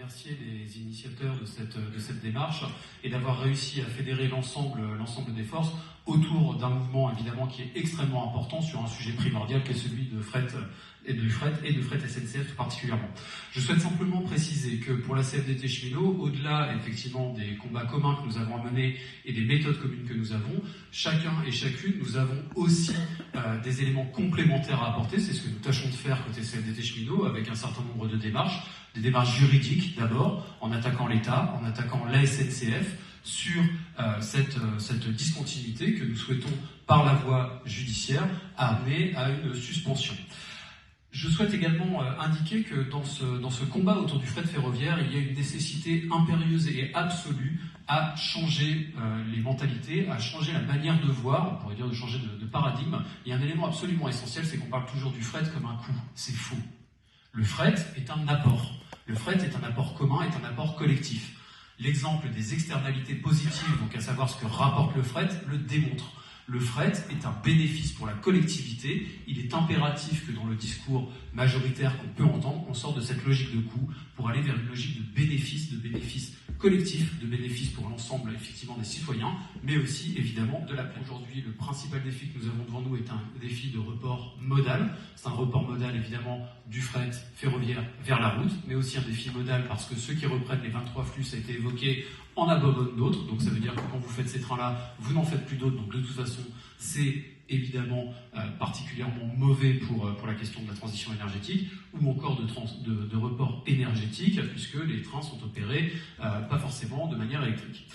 remercier les initiateurs de cette démarche et d'avoir réussi à fédérer l'ensemble des forces autour d'un mouvement évidemment qui est extrêmement important sur un sujet primordial qui est celui de fret et de fret SNCF tout particulièrement. Je souhaite simplement préciser que pour la CFDT Cheminot, au-delà effectivement des combats communs que nous avons à mener et des méthodes communes que nous avons, chacun et chacune, nous avons aussi des éléments complémentaires à apporter. C'est ce que nous tâchons de faire côté CFDT Cheminot avec un certain nombre de démarches. Des démarches juridiques d'abord, en attaquant l'État, en attaquant la SNCF, sur cette discontinuité que nous souhaitons, par la voie judiciaire, amener à une suspension. Je souhaite également indiquer que dans ce combat autour du fret ferroviaire, il y a une nécessité impérieuse et absolue à changer les mentalités, à changer la manière de voir, on pourrait dire de changer de paradigme. Il y a un élément absolument essentiel, c'est qu'on parle toujours du fret comme un coût. C'est faux. Le fret est un apport. Le fret est un apport commun, est un apport collectif. L'exemple des externalités positives, donc à savoir ce que rapporte le fret, le démontre. Le fret est un bénéfice pour la collectivité. Il est impératif que dans le discours majoritaire qu'on peut entendre, on sorte de cette logique de coût pour aller vers une logique de bénéfice collectif, de bénéfice pour l'ensemble effectivement des citoyens, mais aussi évidemment de la planète. Aujourd'hui, le principal défi que nous avons devant nous est un défi de report modal. C'est un report modal évidemment du fret ferroviaire vers la route, mais aussi un défi modal parce que ceux qui reprennent les 23 flux, ça a été évoqué, en abandonnent d'autres. Donc ça veut dire que quand vous faites ces trains-là, vous n'en faites plus d'autres. Donc de toute façon, c'est évidemment particulièrement mauvais pour la question de la transition énergétique ou encore de report énergétique, puisque les trains sont opérés pas forcément de manière électrique.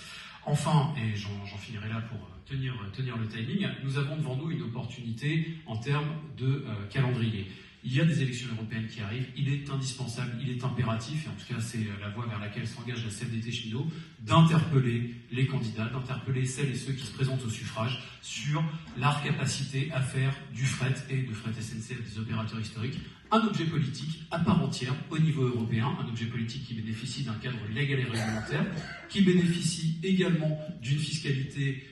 Enfin, et j'en finirai là pour tenir le timing, nous avons devant nous une opportunité en termes de calendrier. Il y a des élections européennes qui arrivent, il est indispensable, il est impératif, et en tout cas c'est la voie vers laquelle s'engage la CFDT Cheminot, d'interpeller les candidats, d'interpeller celles et ceux qui se présentent au suffrage sur leur capacité à faire du fret et de fret SNCF des opérateurs historiques un objet politique à part entière au niveau européen, un objet politique qui bénéficie d'un cadre légal et réglementaire, qui bénéficie également d'une fiscalité,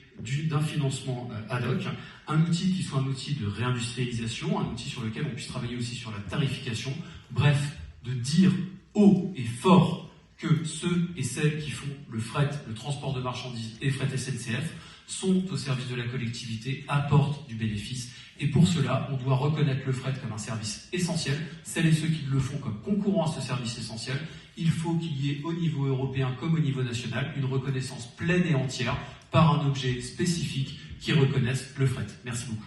d'un financement ad hoc, un outil qui soit un outil de réindustrialisation, un outil sur lequel on puisse travailler aussi sur la tarification, bref, de dire haut et fort que ceux et celles qui font le fret, le transport de marchandises et fret SNCF sont au service de la collectivité, apportent du bénéfice, et pour cela, on doit reconnaître le fret comme un service essentiel. Celles et ceux qui le font comme concurrent à ce service essentiel, il faut qu'il y ait au niveau européen comme au niveau national une reconnaissance pleine et entière par un objet spécifique qui reconnaisse le fret. Merci beaucoup.